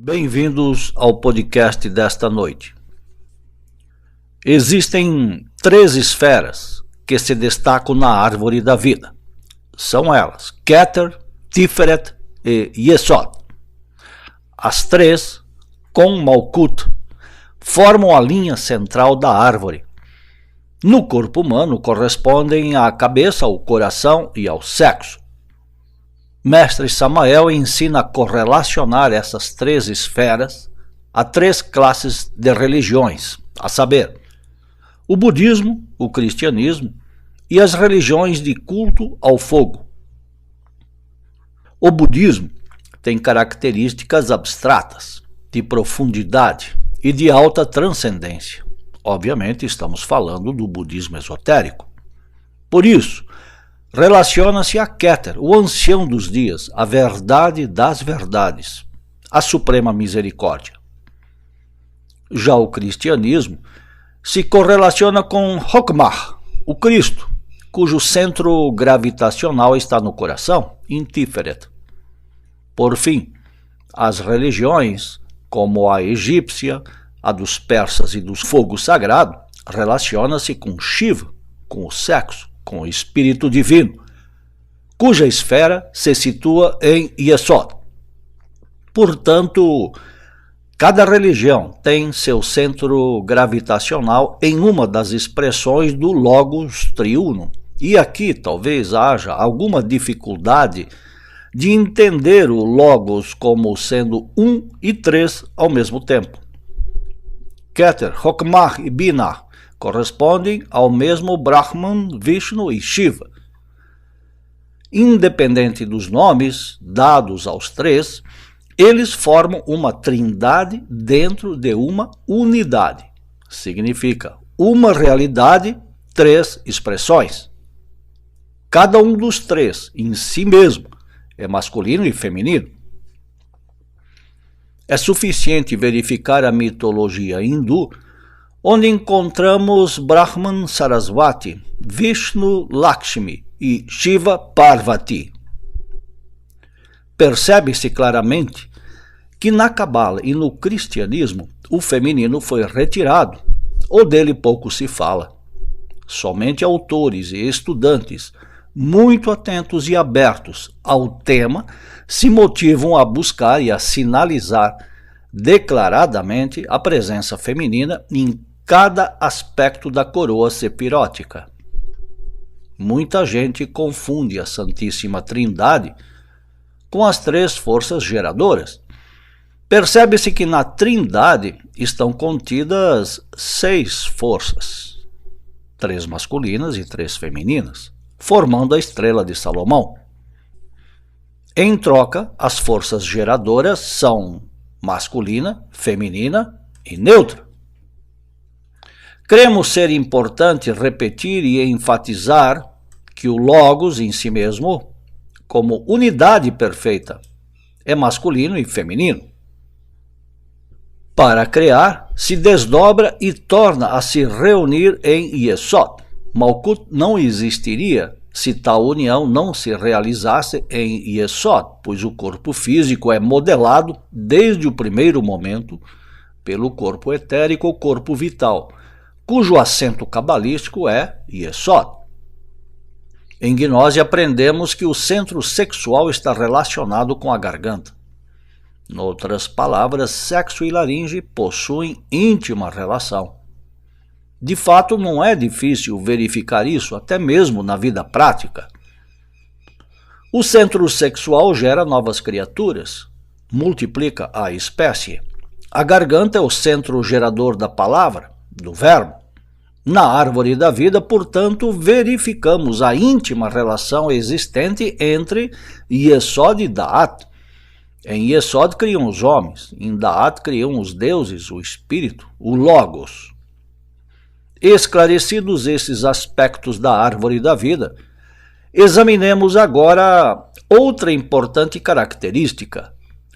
Bem-vindos ao podcast desta noite. Existem 3 esferas que se destacam na árvore da vida. São elas Keter, Tiferet e Yesod. As 3, com Malkut, formam a linha central da árvore. No corpo humano correspondem à cabeça, ao coração e ao sexo. Mestre Samael ensina a correlacionar essas 3 esferas a 3 classes de religiões, a saber, o budismo, o cristianismo e as religiões de culto ao fogo. O budismo tem características abstratas, de profundidade e de alta transcendência. Obviamente estamos falando do budismo esotérico. Por isso, relaciona-se a Keter, o ancião dos dias, a verdade das verdades, a suprema misericórdia. Já o cristianismo se correlaciona com Hokmah, o Cristo, cujo centro gravitacional está no coração, em Tiferet. Por fim, as religiões, como a egípcia, a dos persas e do fogo sagrado, relaciona-se com Shiva, com o sexo, com o espírito divino, cuja esfera se situa em Yesod. Portanto, cada religião tem seu centro gravitacional em uma das expressões do Logos triuno. E aqui talvez haja alguma dificuldade de entender o Logos como sendo 1 e 3 ao mesmo tempo. Keter, Hokmah e Binah correspondem ao mesmo Brahman, Vishnu e Shiva. Independente dos nomes dados aos 3, eles formam uma trindade dentro de uma unidade. Significa uma realidade, 3 expressões. Cada um dos 3 em si mesmo é masculino e feminino. É suficiente verificar a mitologia hindu, onde encontramos Brahman Sarasvati, Vishnu Lakshmi e Shiva Parvati. Percebe-se claramente que na Cabala e no cristianismo o feminino foi retirado, ou dele pouco se fala. Somente autores e estudantes muito atentos e abertos ao tema se motivam a buscar e a sinalizar declaradamente a presença feminina em cada aspecto da coroa sepirótica. Muita gente confunde a Santíssima Trindade com as 3 forças geradoras. Percebe-se que na Trindade estão contidas 6 forças, 3 masculinas e 3 femininas, formando a estrela de Salomão. Em troca, as forças geradoras são masculina, feminina e neutra. Cremos ser importante repetir e enfatizar que o Logos em si mesmo, como unidade perfeita, é masculino e feminino. Para criar, se desdobra e torna a se reunir em Yesod. Malkut não existiria se tal união não se realizasse em Yesod, pois o corpo físico é modelado desde o primeiro momento pelo corpo etérico ou corpo vital, cujo assento cabalístico é Yesod. Em gnose aprendemos que o centro sexual está relacionado com a garganta. Em outras palavras, sexo e laringe possuem íntima relação. De fato, não é difícil verificar isso, até mesmo na vida prática. O centro sexual gera novas criaturas, multiplica a espécie. A garganta é o centro gerador da palavra, do verbo. Na árvore da vida, portanto, verificamos a íntima relação existente entre Yesod e Da'at. Em Yesod criam os homens, em Da'at criam os deuses, o espírito, o Logos. Esclarecidos esses aspectos da árvore da vida, examinemos agora outra importante característica.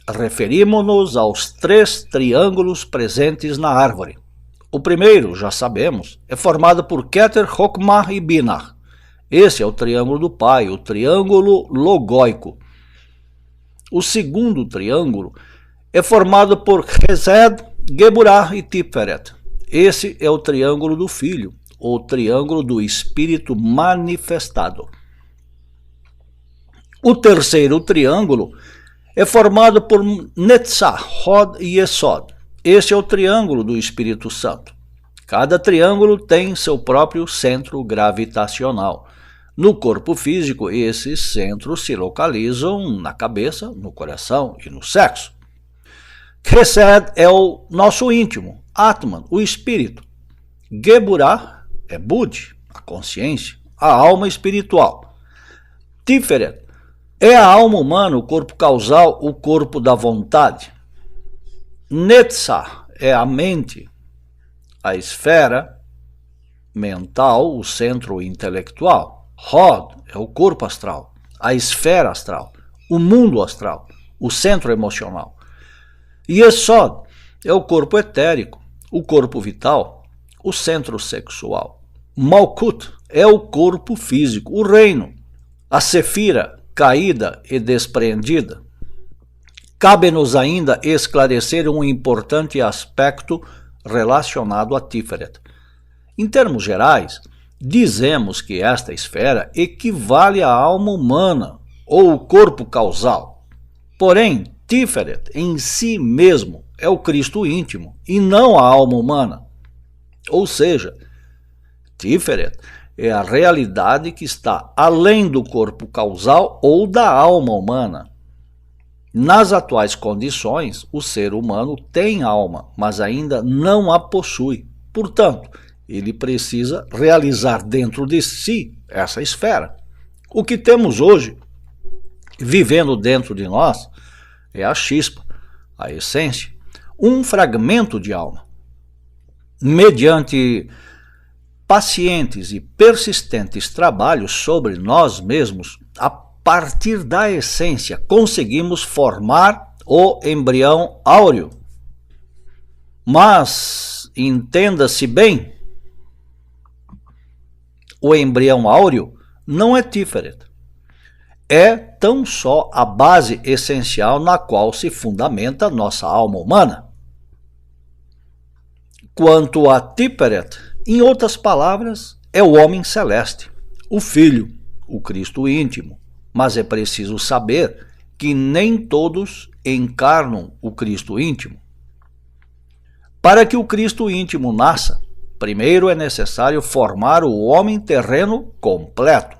Referimos-nos aos 3 triângulos presentes na árvore. O primeiro, já sabemos, é formado por Keter, Hokmah e Binah. Esse é o triângulo do pai, o triângulo logóico. O segundo triângulo é formado por Chesed, Geburah e Tiferet. Esse é o triângulo do Filho, ou triângulo do Espírito manifestado. O terceiro triângulo é formado por Netzach, Hod e Yesod. Esse é o triângulo do Espírito Santo. Cada triângulo tem seu próprio centro gravitacional. No corpo físico, esses centros se localizam na cabeça, no coração e no sexo. Chesed é o nosso íntimo, Atman, o espírito. Geburah é Bud, a consciência, a alma espiritual. Tiferet é a alma humana, o corpo causal, o corpo da vontade. Netzach é a mente, a esfera mental, o centro intelectual. Hod é o corpo astral, a esfera astral, o mundo astral, o centro emocional. Yesod é o corpo etérico, o corpo vital, o centro sexual. Malkut é o corpo físico, o reino, a sefira caída e despreendida. Cabe-nos ainda esclarecer um importante aspecto relacionado a Tiferet. Em termos gerais, dizemos que esta esfera equivale à alma humana, ou o corpo causal. Porém, Tiferet em si mesmo é o Cristo íntimo, e não a alma humana. Ou seja, Tiferet é a realidade que está além do corpo causal ou da alma humana. Nas atuais condições, o ser humano tem alma, mas ainda não a possui. Portanto, ele precisa realizar dentro de si essa esfera. O que temos hoje, vivendo dentro de nós, é a chispa, a essência, um fragmento de alma. Mediante pacientes e persistentes trabalhos sobre nós mesmos, a partir da essência conseguimos formar o embrião áureo. Mas, entenda-se bem, o embrião áureo não é Tiferet. É tão só a base essencial na qual se fundamenta nossa alma humana. Quanto a Tiferet, em outras palavras, é o homem celeste, o Filho, o Cristo íntimo. Mas é preciso saber que nem todos encarnam o Cristo íntimo. Para que o Cristo íntimo nasça, primeiro é necessário formar o homem terreno completo.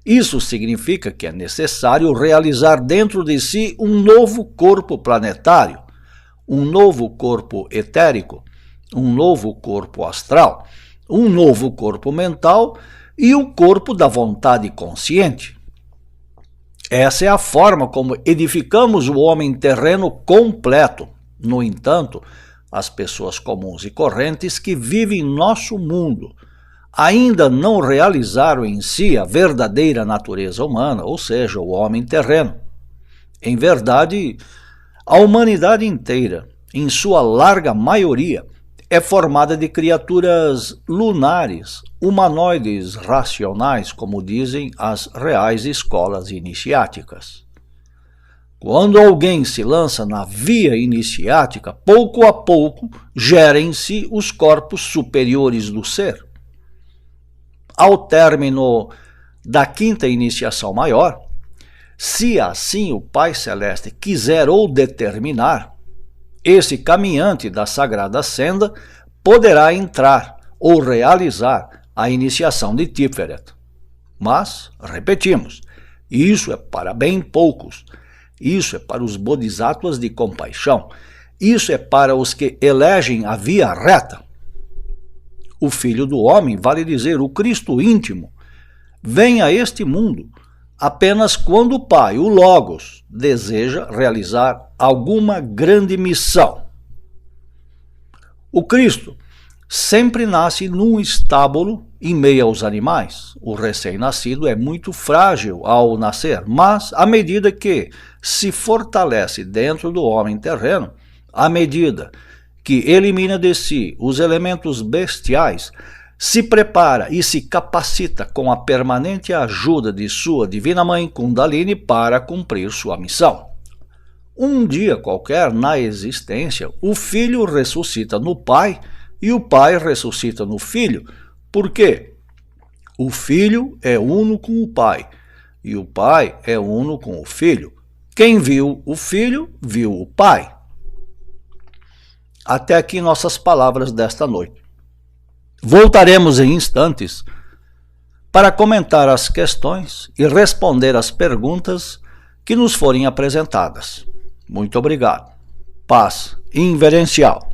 Isso significa que é necessário realizar dentro de si um novo corpo planetário, um novo corpo etérico, um novo corpo astral, um novo corpo mental e o corpo da vontade consciente. Essa é a forma como edificamos o homem terreno completo. No entanto, as pessoas comuns e correntes que vivem em nosso mundo ainda não realizaram em si a verdadeira natureza humana, ou seja, o homem terreno. Em verdade, a humanidade inteira, em sua larga maioria, é formada de criaturas lunares, humanoides racionais, como dizem as reais escolas iniciáticas. Quando alguém se lança na via iniciática, pouco a pouco gera em si os corpos superiores do ser. Ao término da quinta iniciação maior, se assim o Pai Celeste quiser ou determinar, esse caminhante da Sagrada Senda poderá entrar ou realizar a iniciação de Tiferet. Mas, repetimos, isso é para bem poucos. Isso é para os bodhisattvas de compaixão. Isso é para os que elegem a via reta. O Filho do Homem, vale dizer, o Cristo íntimo, vem a este mundo apenas quando o Pai, o Logos, deseja realizar alguma grande missão. O Cristo sempre nasce num estábulo em meio aos animais. O recém-nascido é muito frágil ao nascer, mas à medida que se fortalece dentro do homem terreno, à medida que elimina de si os elementos bestiais, se prepara e se capacita com a permanente ajuda de sua Divina Mãe Kundalini para cumprir sua missão. Um dia qualquer na existência, o filho ressuscita no pai e o pai ressuscita no filho. Por quê? O filho é uno com o pai e o pai é uno com o filho. Quem viu o filho, viu o pai. Até aqui nossas palavras desta noite. Voltaremos em instantes para comentar as questões e responder às perguntas que nos forem apresentadas. Muito obrigado. Paz inverencial.